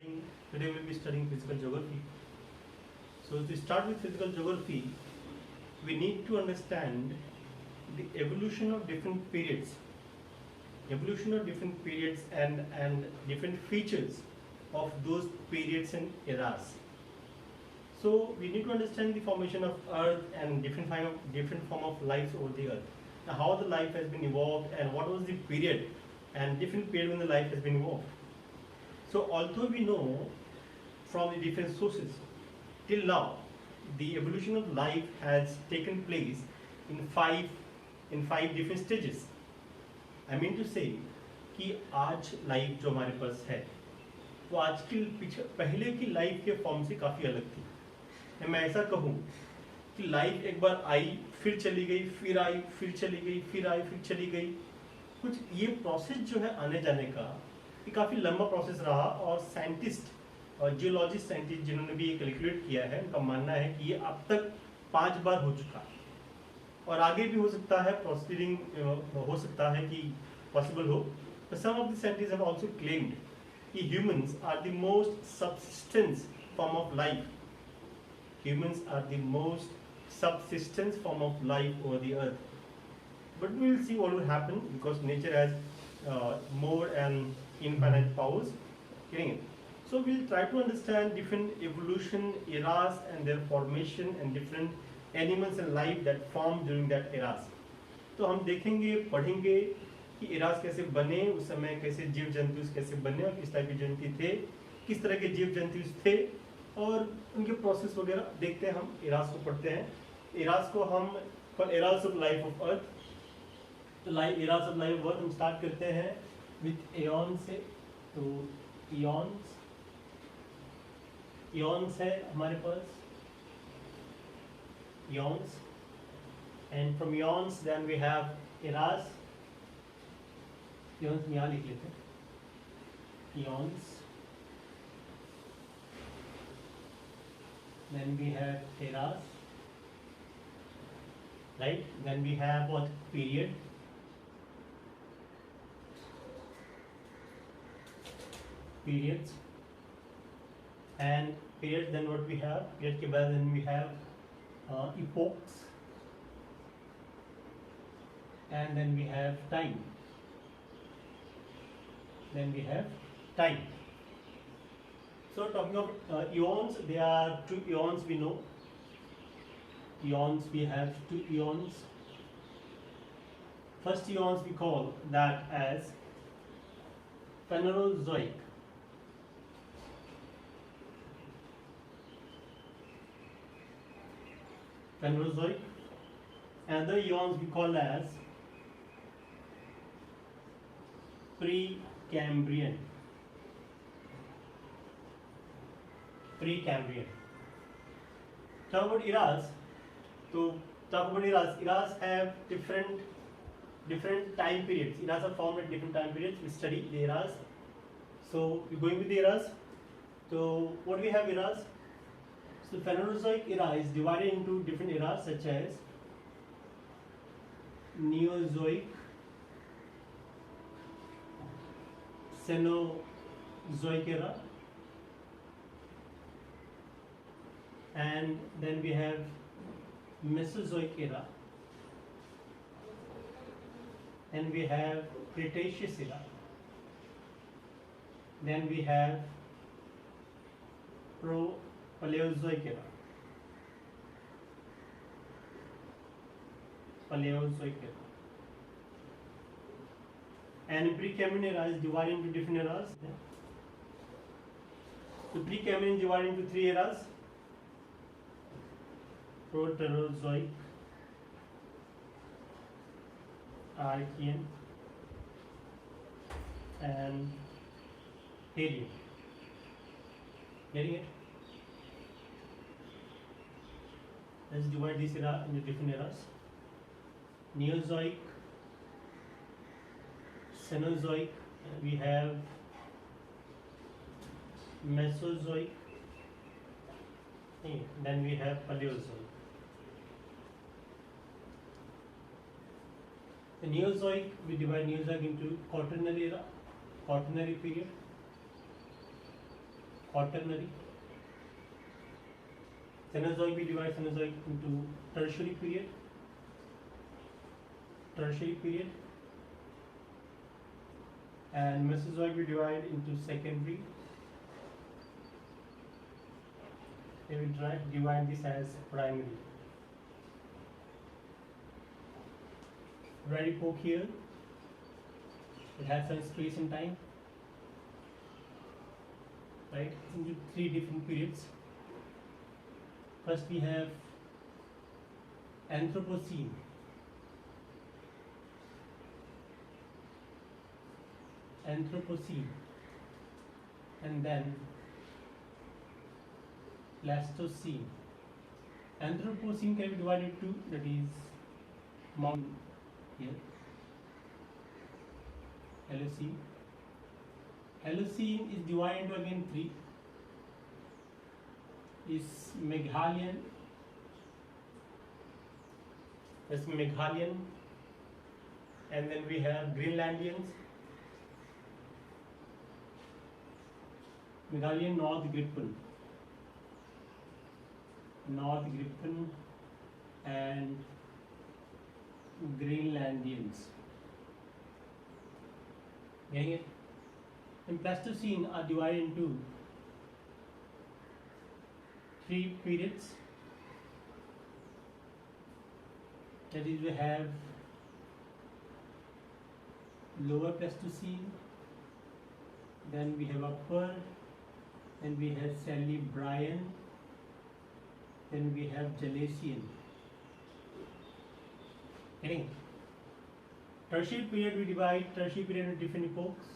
Today we'll be studying physical geography. So to start with physical geography, we need to understand the evolution of different periods, and different features of those periods and eras. So we need to understand the formation of Earth and different form of lives over the Earth. Now how the life has been evolved and what was the period and different period when the life has been evolved. So although we know from the different sources till now, the evolution of life has taken place in five different stages. I mean to say कि आज life जो हमारे पास है वो आज की पहले की लाइफ के फॉर्म से काफ़ी अलग थी। मैं ऐसा कहूँ कि लाइफ एक बार आई फिर चली गई, फिर आई फिर चली गई, फिर आई फिर चली गई। कुछ ये प्रोसेस जो है आने जाने का ये काफ़ी लंबा प्रोसेस रहा और साइंटिस्ट और जियोलॉजिस्ट साइंटिस्ट जिन्होंने भी ये कैलकुलेट किया है उनका मानना है कि ये अब तक 5 बार हो चुका है और आगे भी हो सकता है, प्रोसीडिंग हो सकता है कि पॉसिबल हो। But some of the scientists have also claimed that humans are the most subsistence form of life. Humans are the most subsistence form of life over the earth. But we will see what will happen because nature has more and infinite powers. Getting it? So we will try to understand different evolution eras and their formation and different animals and life that formed during that eras. तो हम देखेंगे, पढ़ेंगे कि Ira's कैसे बने, उस समय कैसे जीव जंतु कैसे बने और किस टाइप के जंतु थे, किस तरह के जीव जंतु थे और उनके प्रोसेस वगैरह देखते हैं। हम इराज को पढ़ते हैं। इराज को हम eras of life of earth, तो eras of life of earth हम स्टार्ट करते हैं विथ एयन से। तो इयॉन्स है हमारे पास, इयॉन्स, and from eons then we have eras. Eons में यहाँ लिख लेते हैं eons, then we have eras, right? Then we have what? Period, periods, and period then what we have? Period के बाद then we have epochs, and then we have time. So talking of eons, there are 2 eons we know. Eons, we have 2 eons. First eons we call that as Phanerozoic. Another eons we call as Precambrian. Talk about eras. Eras have different time periods. Eras are formed at different time periods. We study the eras. So we're going with the eras. So what we have eras? So Phanerozoic era is divided into different eras such as Neozoic, Cenozoic era, and then we have Mesozoic era, and we have Cretaceous era, then we have Paleozoic era. And Precambrian era is divided into different eras. So Precambrian is divided into 3 eras: Proterozoic, Archean, and Halian. Getting it? Let's divide this era into different eras: Neozoic, Cenozoic, we have Mesozoic, then we have Paleozoic. The Neozoic, we divide Neozoic into Quaternary era, Quaternary period, Quaternary. Cenozoic, we divide Cenozoic into tertiary period. And Mesozoic we divide into secondary. We will divide this as primary. Red epoch here. It has some space and time. Right? Into three different periods. First we have Anthropocene. And then Pleistocene. Anthropocene can be divided into, that is Mount here, Holocene. Holocene is divided into again three. Is Meghalayan. That's Meghalayan. And then we have Greenlandians. Meghalayan, North Gripen, and Greenlandians. Getting it? And Pleistocene are divided into three periods. That is, we have Lower Pleistocene, then we have Upper, then we have Celebration, then we have Gelasian. Getting? Tertiary period, we divide tertiary period into different epochs,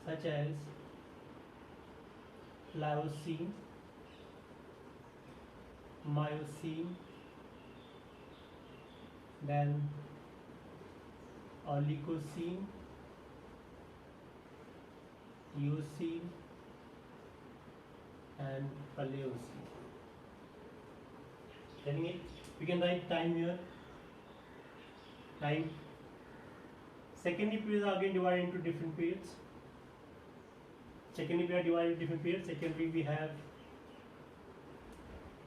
such as Pliocene, Miocene, then Oligocene, Eocene, and Paleocene. Getting it? We can write time here. Time. Secondary periods are again divided into different periods. Secondary period divided into different periods. Secondary we have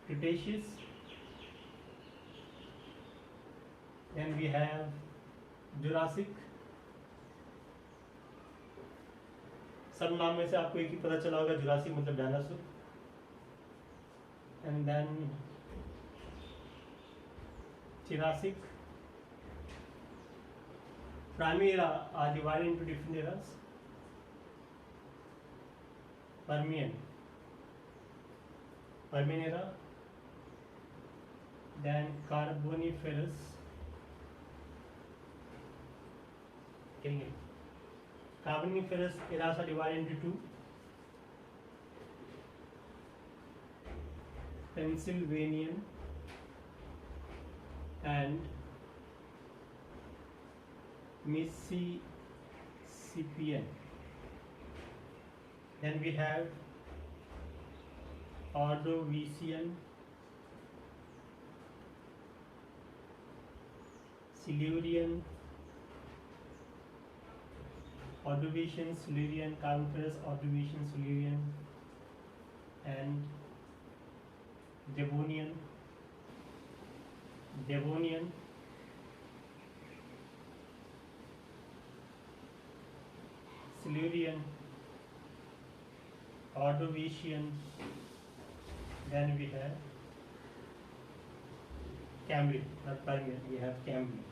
Cretaceous. Then we have Jurassic. सब नाम में से आपको एक ही पता चला होगा, Jurassic मतलब dinosaur. And then Jurassic. Primary era are divided into different eras. Permian era, then Carboniferous. Getting it? Carboniferous eras are divided into two. Pennsylvanian and Mississippian. Then we have Ordovician, Silurian, Ordovician, Silurian, Carboniferous, Ordovician, Silurian, and Devonian, Silurian, Ordovician. Then we have Cambrian, not Permian, we have Cambrian.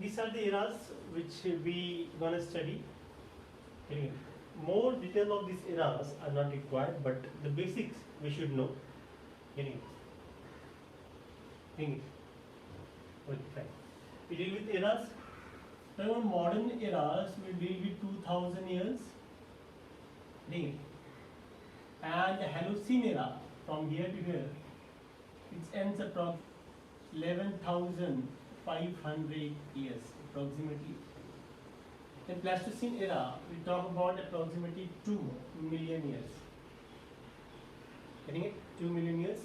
These are the eras which we gonna study. More detail of these eras are not required, but the basics we should know. Okay, fine. We deal with eras. So modern eras we deal with 2000 years. And the Holocene era from here to here, it ends at 11,500 years approximately. In Pleistocene era, we talk about approximately 2 million years. Getting it? 2 million years.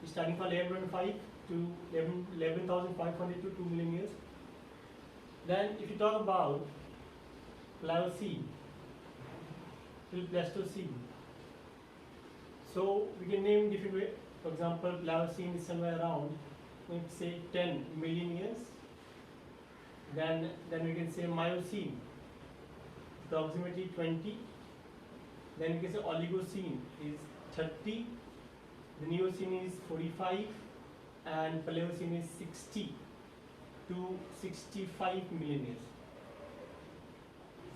starting from 11.5 to 11,500 to 2 million years. Then if you talk about Pliocene till Pleistocene, so we can name different way. For example, Pliocene is somewhere around, let's say 10 million years. Then we can say Miocene, approximately 20. Then we can say Oligocene is 30. The Neocene is 45, and Paleocene is 60 to 65 million years.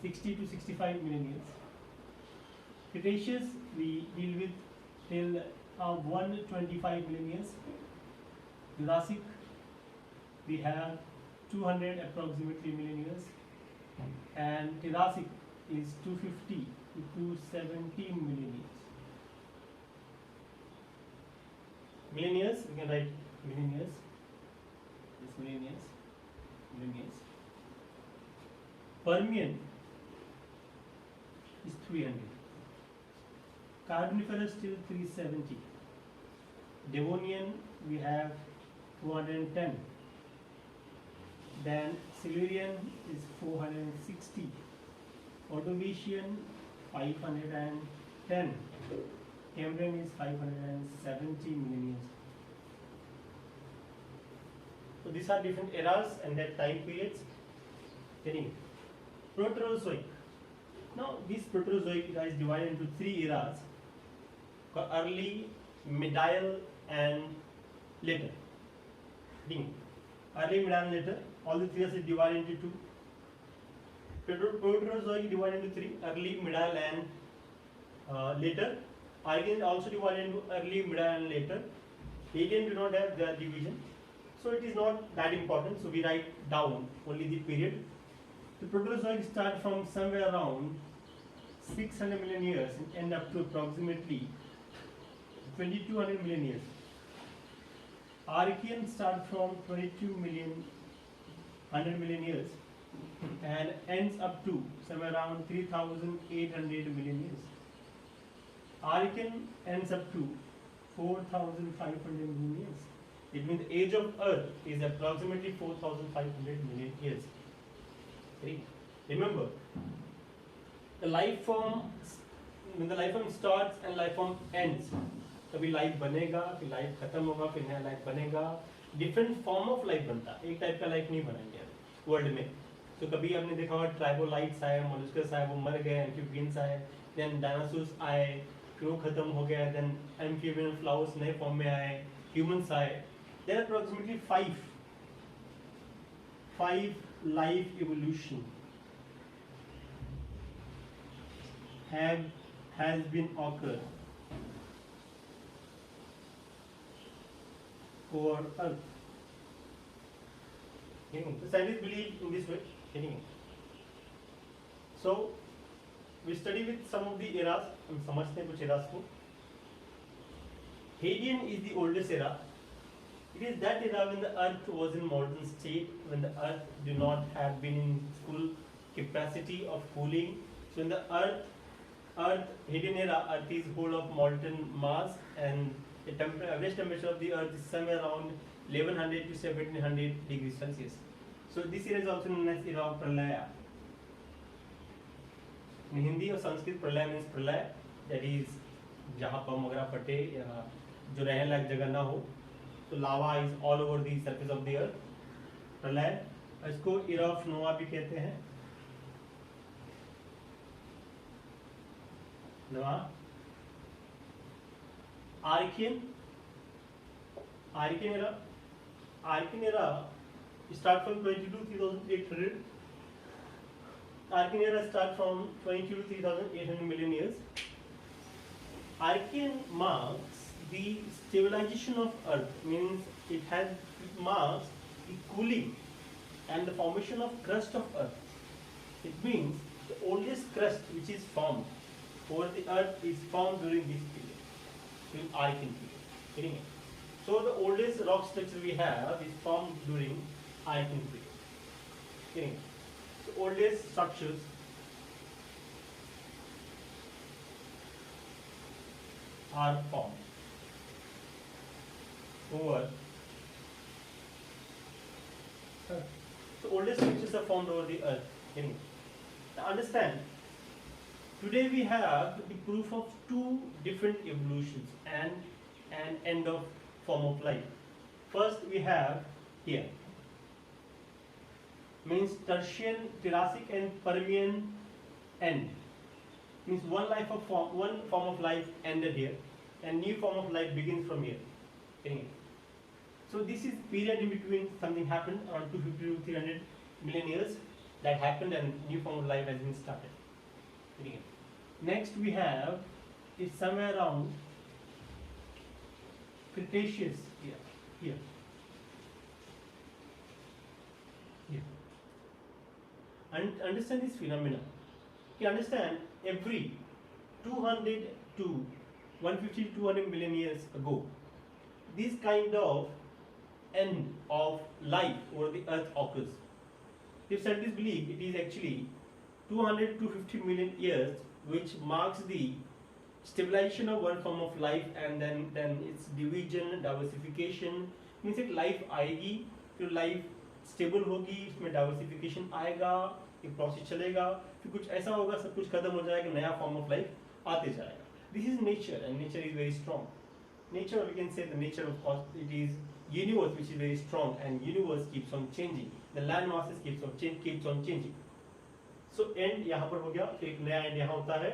60 to 65 million years. Cretaceous we deal with till 125 million years. Jurassic we have 200 approximately million years, and Triassic is 250 to 270 million years. Million years, we can write million years. This million years, million years. Permian is 300. Carboniferous till 370. Devonian we have 210. Then Silurian is 460. Ordovician 510. Cambrian is 570 million years. So these are different eras and their time periods. Then Proterozoic. Now this Proterozoic era is divided into three eras: early, middle, and later. Early, middle, and later. All the three are divided into two. Proterozoic divided into three: early, middle, and later. Archean also divided into early, middle, and later. Alien do not have their division, so it is not that important. So we write down only the period. The Proterozoic start from somewhere around 600 million years and end up to approximately 2200 million years. Archean start from 22 million, 100 million years and ends up to somewhere around 3800 million years. Archean ends up to 4500 million years. It means the age of Earth is approximately 4500 million years. Remember, the life form, when the life form starts and life form ends, कभी life बनेगा, फिर life खत्म होगा, फिर नया life बनेगा. Different form of life बनता है, एक टाइप का लाइफ नहीं बना इंडिया वर्ल्ड में. तो कभी आपने देखा होगा ट्राइबोलाइट्स आए, मोलस्कस आए, वो मर गए, एम्फीबियंस आए, देन डायनासोर्स आए, फिर वो खत्म हो गया, देन एम्फीबियन फ्लावर्स नए फॉर्म में आए, ह्यूमंस आए. There are approximately five life evolution has been occurred over Earth. The scientists believe in this way. So we study with some of the eras. हम समझते हैं कुछ eras को. Hadean is the oldest era. It is that era when the Earth was in molten state, when the Earth do not have been in full capacity of cooling. So in the Hadean era, Earth is whole of molten mass, and the average temperature of the Earth is somewhere around 1100 to 1700 degrees Celsius. So this era is also known as era of Pralaya. In Hindi or Sanskrit, Pralaya means Pralaya, that is जहाँ बम वगैरह फटे या जो रहने लायक जगह ना हो. So lava is all over the surface of the earth. प्रलय, इसको era of Noah भी कहते हैं. Noah. Archean era start from 22 to 3800. Archean era start from 22 to 3800 million years. Archean marks the stabilization of Earth, means it marks the cooling and the formation of crust of Earth. It means the oldest crust which is formed over the Earth is formed during this period, during Archean period. So the oldest rock structure we have is formed during Archean period. The oldest structures are formed. over Earth. So oldest structures are found over the Earth. Anyway, now understand. Today we have the proof of two different evolutions and an end of form of life. First we have here means Tertian, Triassic and Permian end. Means one form of life ended here and new form of life begins from here. Okay. So this is period in between something happened around 250 to 300 million years that happened and new form of life has been started. Okay. Next we have is somewhere around Cretaceous here. And understand this phenomena. You understand every 200 to 150 to 200 million years ago, this kind of end of life over the earth occurs. If scientists believe it is actually 200 to 50 million years, which marks the stabilization of one form of life and then its division, diversification. Means एक life आएगी, फिर life stable होगी, उसमें diversification आएगा, एक process चलेगा, फिर कुछ ऐसा होगा, सब कुछ खत्म हो जाएगा, नया फॉर्म ऑफ लाइफ आते जाएगा. This is nature and nature is very strong. Nature, we can say the nature of course, it is universe which is very strong and universe keeps on changing. The land masses keeps on changing. So end यहाँ पर हो गया, तो एक नया end यहाँ होता है.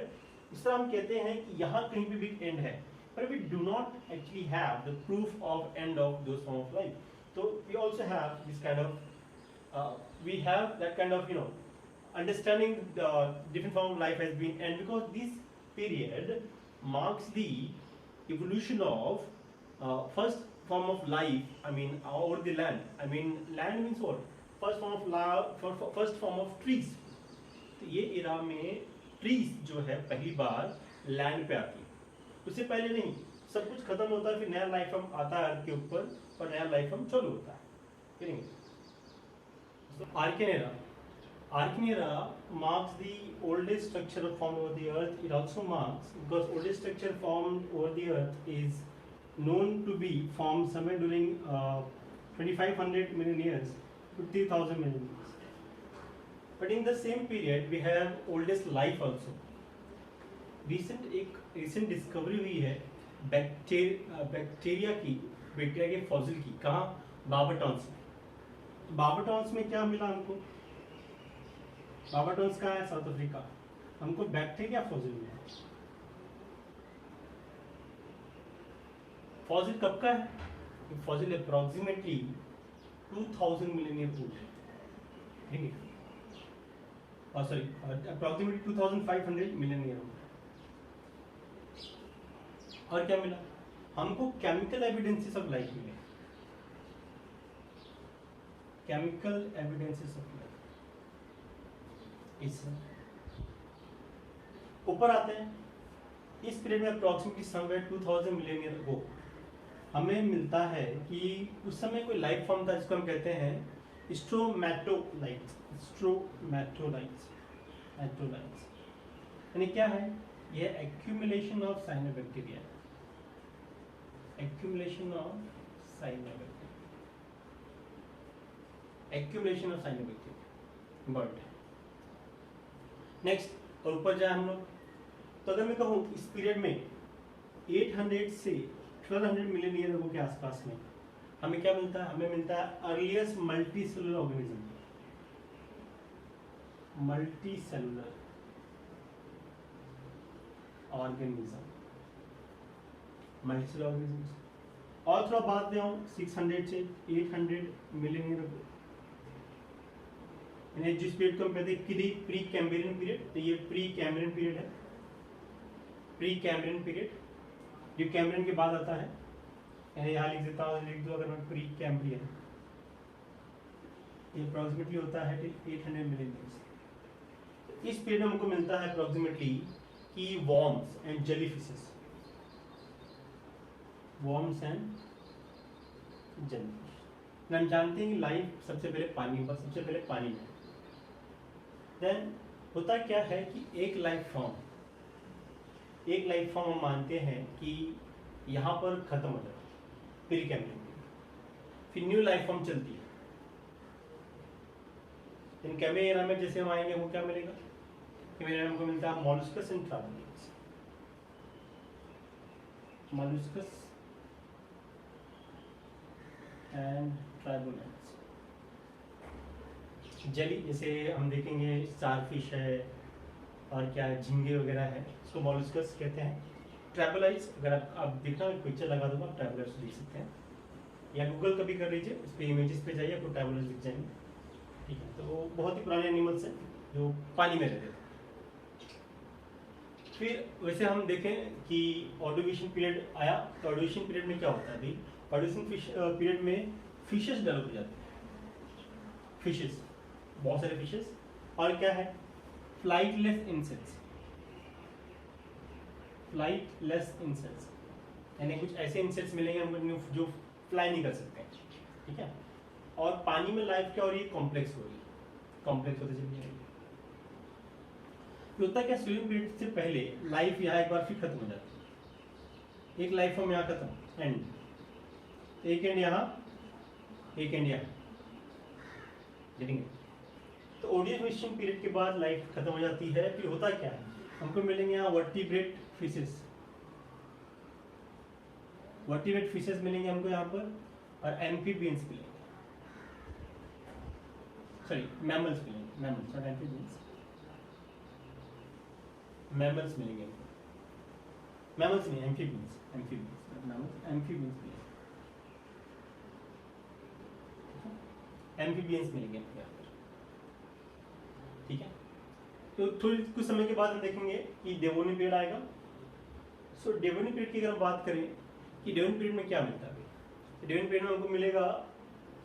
इस तरह हम कहते हैं कि यहाँ कहीं पे भी end है, but we do not actually have the proof of end of those form of life. So we also have this kind of we have that kind of understanding the different form of life has been end because this period marks the evolution of first form of life. I mean over the land. I mean land means what? First form of trees. तो ये इरा में trees जो है पहली बार land पे आती है. उससे पहले नहीं, सब कुछ खत्म होता है, फिर नया लाइफ फॉर्म आता है अर्थ के ऊपर और नया लाइफ फॉर्म चालू होता है. Archenera marks the oldest structure formed over the earth. It also marks because oldest structure formed over the earth is known to be formed somewhere during 2500 million years to 3000 million years. But in the same period we have oldest life also. recent discovery हुई है bacteria के fossil की. कहाँ? बार्बाटॉन्स में. बार्बाटॉन्स में क्या मिला हमको? बार्बाटॉन्स कहाँ है? South Africa. हमको बैक्टीरिया फॉसिल मिला. फॉसिल कब का है? Fossil approximately 2000 million year old. Sorry, approximately 2500 million year old. और क्या मिला हमको? केमिकल एविडेंसेस ऑफ लाइफ मिले. Chemical evidences of life. इस ऊपर आते हैं. इस पीरियड में approximately somewhere 2000 million year ago हमें मिलता है कि उस समय कोई लाइफ फॉर्म था जिसको हम कहते हैं स्ट्रोमैटोलाइट्स. यानी क्या है? यह accumulation of cyanobacteria. Accumulation of cyanobacteria. But next और ऊपर जाए हम लोग, तो अगर मैं कहूँ इस पीरियड में 800 से 1200 मिलियन ईयर के आसपास में हमें क्या मिलता है? हमें मिलता है earliest multicellular organism. Multicellular organism. और थोड़ा बात ले आऊँ 600 से 800 मिलियन ईयर अगो, यानी जिस पीरियड को हम कहते हैं प्री कैम्ब्रियन पीरियड. तो ये प्री कैम्ब्रियन पीरियड है. प्री कैम्ब्रियन पीरियड जो कैम्ब्रियन के बाद आता है, यानी यहाँ लिख देता हूँ, लिख दो अगर मैं प्री कैम्ब्रियन. ये अप्रोक्सीमेटली होता है 800 मिलियन ईयर्स. इस पीरियड में हमको मिलता है अप्रोक्सीमेटली कि worms and jellyfishes. Worms and jellyfish. हम जानते हैं कि लाइफ सबसे पहले पानी होगा, सबसे पहले पानी में. देन होता क्या है कि एक लाइफ फॉर्म हम मानते हैं कि यहाँ पर खत्म हो जाए प्री कैम्ब्रियन. फिर न्यू लाइफ फॉर्म चलती है। इन कैमे एरा में जैसे हम आएंगे वो क्या मिलेगा, कैमे एरा में हमको मिलता है मॉलस्कस एंड ट्राइबोलाइट्स, मॉलस्कस एंड ट्राइबोलाइट्स। जेली जैसे हम देखेंगे स्टारफिश है और क्या झींगे वगैरह है, इसको मॉलस्कस कहते हैं। ट्राइबोलाइट्स अगर आप देखना मैं पिक्चर लगा दूंगा, आप ट्राइबोलाइट्स देख सकते हैं या गूगल कभी कर लीजिए, उस पर इमेजेस पे जाइए आपको ट्राइबोलाइट्स दिख जाएंगे। ठीक है, तो वो बहुत ही पुराने एनिमल्स हैं जो पानी में रहते थे। फिर वैसे हम देखें कि ऑर्डोवेशन पीरियड आया, तो ऑर्डोवेशन पीरियड में क्या होता है भाई, ऑर्डोवेशन पीरियड में फिशेस डेवलप हो जाते हैं, फिशेस, बहुत सारे फिशेस, और क्या है फ्लाइटलेस इंसेक्ट्स, फ्लाइटलेस इंसेक्ट्स यानी कुछ ऐसे इंसेक्ट्स मिलेंगे हमको जो फ्लाई नहीं कर सकते, ठीक है। और पानी में लाइफ क्या हो रही है, कॉम्प्लेक्स हो रही है, कॉम्प्लेक्स होते चली जाएगी। होता है क्या, स्विमिंग पीरियड से पहले लाइफ यहाँ एक बार फिर खत्म हो जाती है, एक लाइफ फॉर्म यहाँ खत्म, एंड एक एंड यहाँ, एक एंड यहाँ, देखेंगे। तो ओडियफिशिंग पीरियड के बाद लाइफ खत्म हो जाती है। फिर होता क्या है, हमको मिलेंगे यहाँ वर्टिब्रेट फिशेस, वर्टिब्रेट फिशेस मिलेंगे हमको यहाँ पर, और एम्फीबियंस मिलेंगे, सॉरी मैमल्स मिलेंगे, मैमल्स और एम्फीबियंस, मैमल्स मिलेंगे हमको, मैमल्स नहीं एम्फीबियंस, एम्फीबियंस मैमल्स, एम्फीबियंस मिलेंगे, एम्फीबियंस मिलेंगे हमको यहाँ पर, ठीक है। तो थोड़ी कुछ समय के बाद हम देखेंगे कि डेवोनिक पीरियड आएगा। सो डेवोनिक पीरियड की अगर हम बात करें कि डेवोनिक पीरियड में क्या मिलता है, डेवोनिक पीरियड में हमको मिलेगा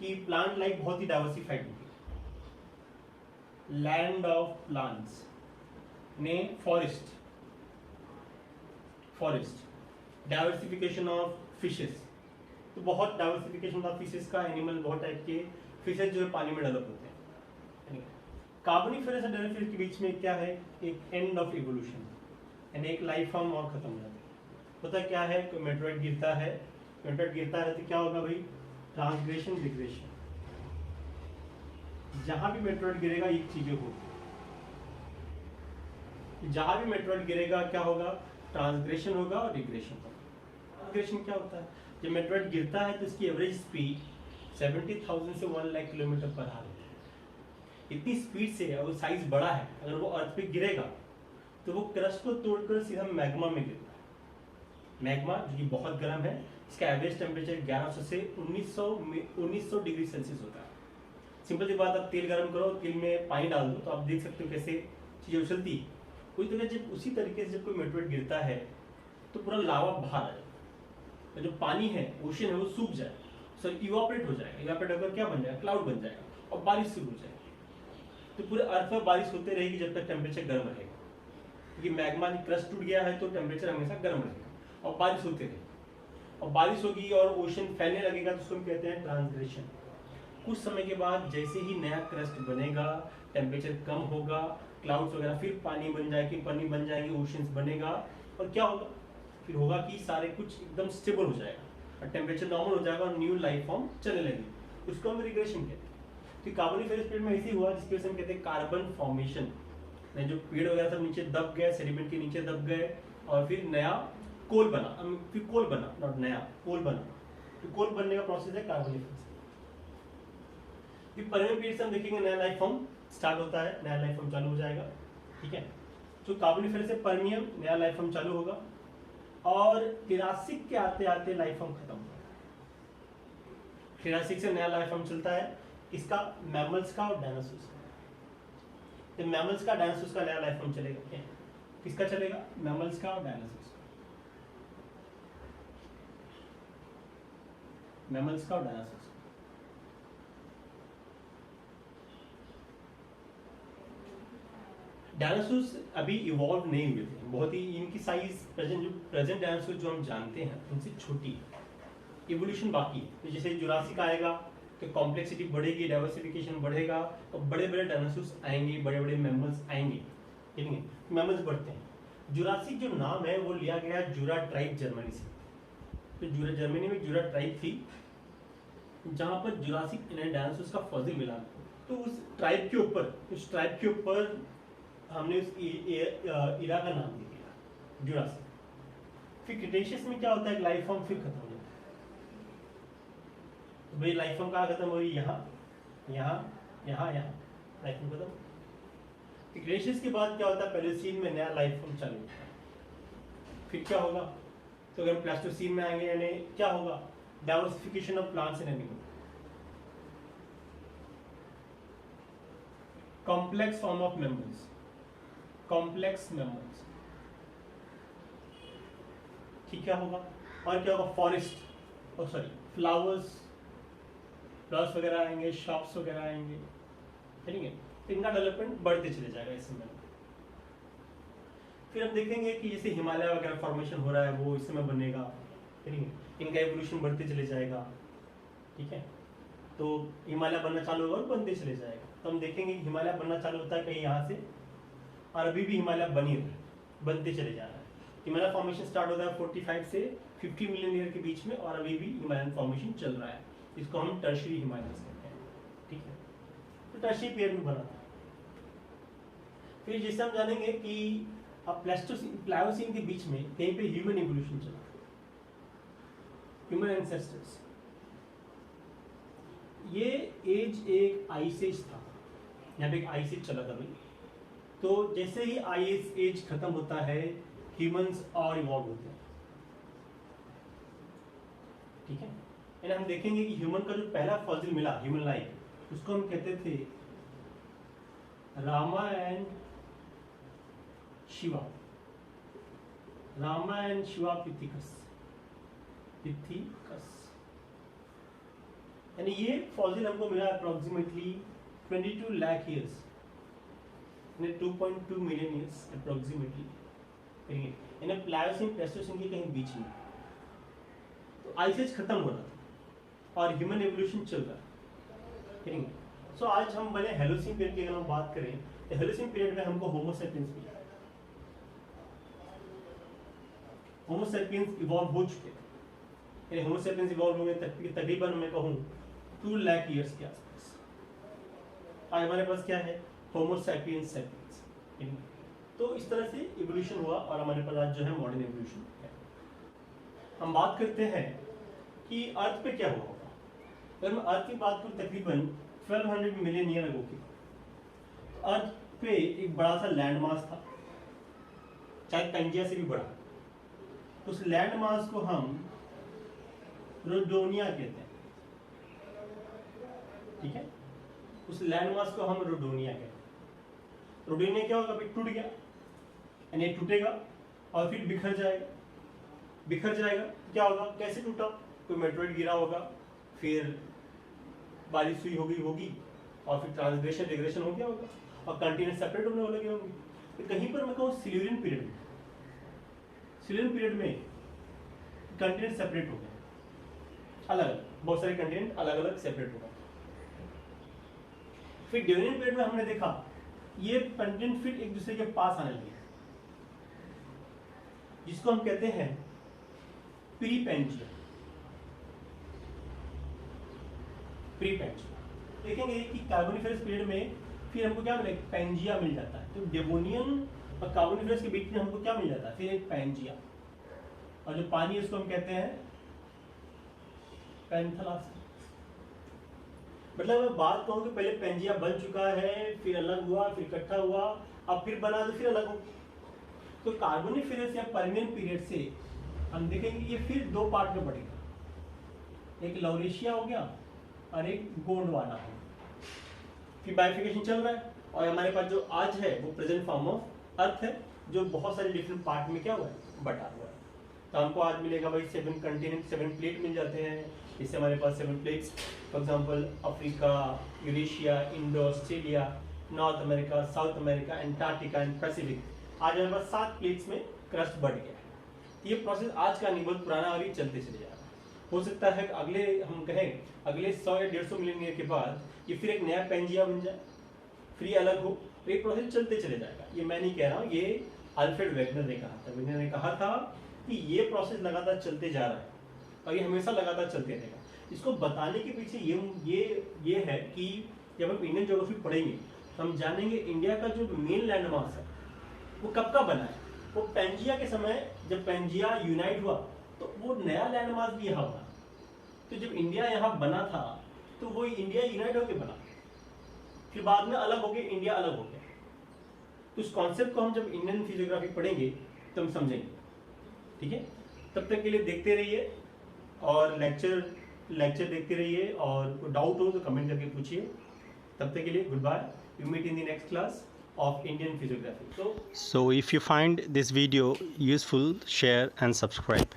कि प्लांट लाइफ बहुत ही डाइवर्सिफाइड होगी, लैंड ऑफ प्लांट्स ने forest, forest diversification of fishes, तो बहुत डाइवर्सिफिकेशन ऑफ फिशेस का, एनिमल बहुत टाइप के फिशेस जो है पानी में डेवलप होते हैं। कार्बोनिफेरस और डेरिफेरस के बीच में क्या है, एक एंड ऑफ इवोल्यूशन, यानी एक लाइफ फॉर्म और खत्म हो जाता है। पता क्या है, कोई मेटेरोइड गिरता है, मेटेरोइड गिरता है तो क्या होगा भाई, ट्रांसग्रेशन डिग्रेशन, जहां भी मेटेरोइड गिरेगा एक चीजें होगी, जहां भी मेटेरोइड गिरेगा क्या होगा, ट्रांसग्रेशन होगा और डिग्रेशन होगा। ट्रांसग्रेशन क्या होता है, जब मेटेरोइड गिरता है तो इसकी एवरेज स्पीड 70,000 से 1 लाख किलोमीटर पर आवर, इतनी स्पीड से है, वो साइज बड़ा है, अगर वो अर्थ पे गिरेगा तो वो क्रस्ट को तोड़कर सीधा मैग्मा में गिरता है। मैग्मा जो कि बहुत गर्म है, इसका एवरेज टेम्परेचर 1100 से 1900 डिग्री सेल्सियस होता है। सिंपल सी बात, आप तेल गर्म करो, तेल में पानी डाल दो, तो आप देख सकते हो कैसे चीजें उछलती है। कोई तरह जब उसी तरीके से जब कोई मेटेरोइड गिरता है तो पूरा लावा बाहर आ जाए, जो पानी है, ओशन है, वो सूख जाए, सो इवापोरेट हो जाएगा, इवापोरेट होकर क्या बन जाएगा, क्लाउड बन जाएगा और बारिश शुरू हो जाएगी। तो पूरे अर्थ पर बारिश होते रहेगी जब तक टेम्परेचर गर्म रहेगा, क्योंकि मैग्मा की क्रस्ट टूट गया है तो टेम्परेचर हमेशा गर्म रहेगा और बारिश होते रहेगी, और बारिश होगी और ओशन फैलने लगेगा, तो उसको हम कहते हैं ट्रांसग्रेशन। कुछ समय के बाद जैसे ही नया क्रस्ट बनेगा, टेम्परेचर कम होगा, क्लाउड्स वगैरह, फिर पानी बन जाएगी, पानी बन जाएंगे, ओशंस बनेगा, और क्या होगा, फिर होगा कि सारे कुछ एकदम स्टेबल हो जाएगा और टेम्परेचर नॉर्मल हो जाएगा और न्यू लाइफ फॉर्म चलने लगेगी, उसको हम रिग्रेशन कहते हैं। तो कार्बोनिफेरस पीरियड में ऐसे हुआ जिसकी वजह से हम कहते हैं कार्बन फॉर्मेशन, जो पेड़ वगैरह सब नीचे दब गए, सेडिमेंट के नीचे दब गए, और फिर नया कोल बना, फिर कोल बना, नॉट नया, कोल बना, तो कोल बनने का प्रोसेस है कार्बोनिफेरस। फिर पर्मियन पीरियड से हम देखेंगे नया लाइफ फॉर्म स्टार्ट होता है, नया लाइफ फॉर्म चालू हो जाएगा, ठीक है। तो कार्बोनिफेरस से पर्मियन, नया लाइफ फॉर्म चालू होगा, और ट्रासिक के आते आते लाइफ फॉर्म खत्म होगा। ट्रासिक से नया लाइफ फॉर्म चलता है, इसका मैमल्स का और डायनासोर्स का, तो मैमल्स का डायनासोर्स का नया लाइफ फॉर्म चलेगा, क्या किसका चलेगा, मैमल्स का और डायनासोर्स का, मैमल्स का और डायनासोर्स का। डायनासोर्स अभी इवॉल्व नहीं हुए थे, बहुत ही इनकी साइज प्रेजेंट डायनासोर जो हम जानते हैं उनसे छोटी है, इवोल्यूशन बाकी है। तो जैसे जुरासिक आएगा तो कॉम्प्लेक्सिटी बढ़ेगी, डाइवर्सिफिकेशन बढ़ेगा, तो बड़े बड़े डायनासोर्स आएंगे, बड़े बड़े मैमल्स आएंगे, ठीक है, मैमल्स बढ़ते हैं। जुरासिक जो नाम है वो लिया गया जुरा ट्राइब जर्मनी से, तो जर्मनी में जुरा ट्राइब थी, जहाँ पर जुरासिक एंड डायनासोर्स का फॉसिल मिला, तो उस ट्राइब के ऊपर हमने उस इरा का नाम दे दिया जुरासिक। फिर क्रिटेशियस में क्या होता है, लाइफ फॉर्म फिर खत्म हो जाता है। तो भाई लाइफ फॉर्म कहाँ खत्म हुई, यहाँ लाइफ फॉर्म खत्म। क्रिटेशियस के बाद क्या होता है, पैलेस्टीन में नया लाइफ फॉर्म चालू होता है। फिर क्या होगा, तो अगर हम प्लास्टोसीन में आएंगे, यानी क्या होगा, diversification of plants and animal, complex form of members, ठीक क्या होगा। और क्या होगा, फॉरेस्ट और सॉरी फ्लावर्स वगैरह आएंगे, शॉप्स वगैरह आएंगे, ठीक है। तो इनका डेवलपमेंट बढ़ते चले जाएगा इस समय। फिर हम देखेंगे कि जैसे हिमालय वगैरह फॉर्मेशन हो रहा है, वो इस समय बनेगा, ठीक है। इनका एवोल्यूशन बढ़ते चले जाएगा, ठीक है। तो हिमालय बनना चालू होगा और बनते चले जाएगा। तो हम देखेंगे कि हिमालय बनना चालू होता है कहीं यहाँ से, और अभी भी हिमालय बनते चले जा रहा है। हिमालय फॉर्मेशन स्टार्ट होता है 45 से 50 मिलियन ईयर के बीच में, और अभी भी हिमालयन फॉर्मेशन चल रहा है। इसको हम टर्शियरी हिमालयंस कहते हैं, ठीक है। तो टर्शियरी पीरियड में बना था। फिर जैसे हम जानेंगे कि अब प्लायोसीन के बीच में कहीं पे ह्यूमन इवोल्यूशन चला, ह्यूमन एंसेस्टर्स। ये एज एक आइस एज था, यहाँ पे एक आइस एज चला था भाई। तो जैसे ही आइस एज खत्म होता है, ह्यूमंस और इवॉल्व होते हैं, ठीक है। यानी हम देखेंगे कि ह्यूमन का जो पहला फॉसिल मिला, ह्यूमन लाइफ, उसको हम कहते थे रामा एंड शिवा पिथिकस। यानी ये फॉसिल हमको मिला approximately 22 lakh years, 2.2 million years approximately, यानी प्लायोसीन प्लेस्टोसीन के कहीं बीच में। तो आइस एज खत्म हो रहा था और ह्यूमन एवोल्यूशन चल रहा है, ठीक है। सो आज हम बने हेलोसीन पीरियड की अगर हम बात करें, तो हेलोसीन पीरियड में हमको होमो सेपियंस मिला। होमो सेपियंस इवॉल्व हो चुके हैं, यानी होमो सेपियंस इवॉल्व हुए तकरीबन मैं कहूँ 2 लाख ईयर्स के आसपास। आज हमारे पास क्या है, होमो सेपियंस सेपियंस। तो इस तरह से इवोल्यूशन हुआ, और हमारे पास आज जो है मॉडर्न इवोल्यूशन है। हम बात करते हैं कि अर्थ पे क्या हुआ होगा। अगर मैं अर्थ की बात करूँ, तकरीबन 1200 मिलियन ईयर अगो की, अर्थ पे एक बड़ा सा लैंड मास था, शायद पेंजिया से भी बड़ा। उस लैंड मास को हम रोडोनिया कहते हैं, ठीक है। उस लैंड मास को हम रोडोनिया कहते हैं। रोडोनिया क्या होगा, भाई टूट गया, यानी टूटेगा और फिर बिखर जाएगा। क्या होगा, कैसे टूटा, कोई मेटेरियल गिरा होगा, फिर बारिश हुई होगी, और फिर ट्रांसग्रेशन डिग्रेशन हो गया होगा, और कंटिन्यूस सेपरेट होने लगे होंगे। तो कहीं पर मैं कहूँ सिल्यूरियन पीरियड में कंटिनेंट सेपरेट हो गए, अलग बहुत सारे कंटिनेंट अलग अलग सेपरेट हो गए। फिर ड्यूरेनियन पीरियड में हमने देखा ये कंटिनेंट फिर एक दूसरे के पास आने लगे, जिसको हम कहते हैं प्रीपेंजिया। देखेंगे कि कार्बोनिफेरस पीरियड में फिर हमको क्या मिलेगा, पेंजिया मिल जाता है। तो डेवोनियन और कार्बोनिफेरस के बीच में हमको क्या मिल जाता है, फिर एक पेंजिया। और जो पानी है उसको हम कहते हैं पैंथेलास। मतलब मैं बात कहूँ कि पहले पेंजिया बन चुका है, फिर अलग हुआ, फिर इकट्ठा हुआ, अब फिर बना तो फिर अलग हो। तो कार्बोनिफेरस या पर्मियन पीरियड से हम देखेंगे ये फिर 2 पार्ट में बढ़ेगा, एक लॉरेशिया हो गया और एक गोंडवाना हो गया। फिर बाइफिकेशन चल रहा है, और हमारे पास जो आज है वो प्रेजेंट फॉर्म ऑफ अर्थ है, जो बहुत सारे डिफरेंट पार्ट में क्या हुआ है, बटा हुआ है। तो हमको आज मिलेगा भाई 7 कंटिनेंट, 7 प्लेट मिल जाते हैं। इससे हमारे पास 7 plates, for example Africa, Eurasia, Indo Australia, north America, south America, Antarctica and Pacific. आज हमारे पास 7 प्लेट्स में क्रस्ट बढ़ गया है। ये प्रोसेस आज का नहीं, बहुत पुराना, और ये चलते चले जा रहा है। हो सकता है अगले हम कहें अगले 100 या 150 मिलियन ईयर के बाद ये फिर एक नया पेंजिया बन जाए, फिर अलग हो, तो ये प्रोसेस चलते चले जाएगा। ये मैं नहीं कह रहा हूँ, ये अल्फ्रेड वेगनर ने कहा था। वेगनर ने कहा था कि ये प्रोसेस लगातार चलते जा रहा है, और ये हमेशा लगातार चलते रहेगा। इसको बताने के पीछे ये है कि जब हम इंडियन ज्योग्राफी पढ़ेंगे तो हम जानेंगे इंडिया का जो मेन लैंडमार्क है वो कब का बना है। वो पेंजिया के समय, जब पेंजिया यूनाइट हुआ तो वो नया लैंडमार्क भी यहाँ बना। तो जब इंडिया यहाँ बना था तो वो इंडिया यूनाइट होकर बना, फिर बाद में अलग हो गया, इंडिया अलग हो गया। तो उस कॉन्सेप्ट को हम जब इंडियन फिजियोग्राफी पढ़ेंगे तो हम समझेंगे। ठीक है, तब तक के लिए देखते रहिए और लेक्चर देखते रहिए, और डाउट हो तो कमेंट करके पूछिए। तब तक के लिए goodbye, we meet in the next class of Indian physiography. So if you find this video useful, share and subscribe.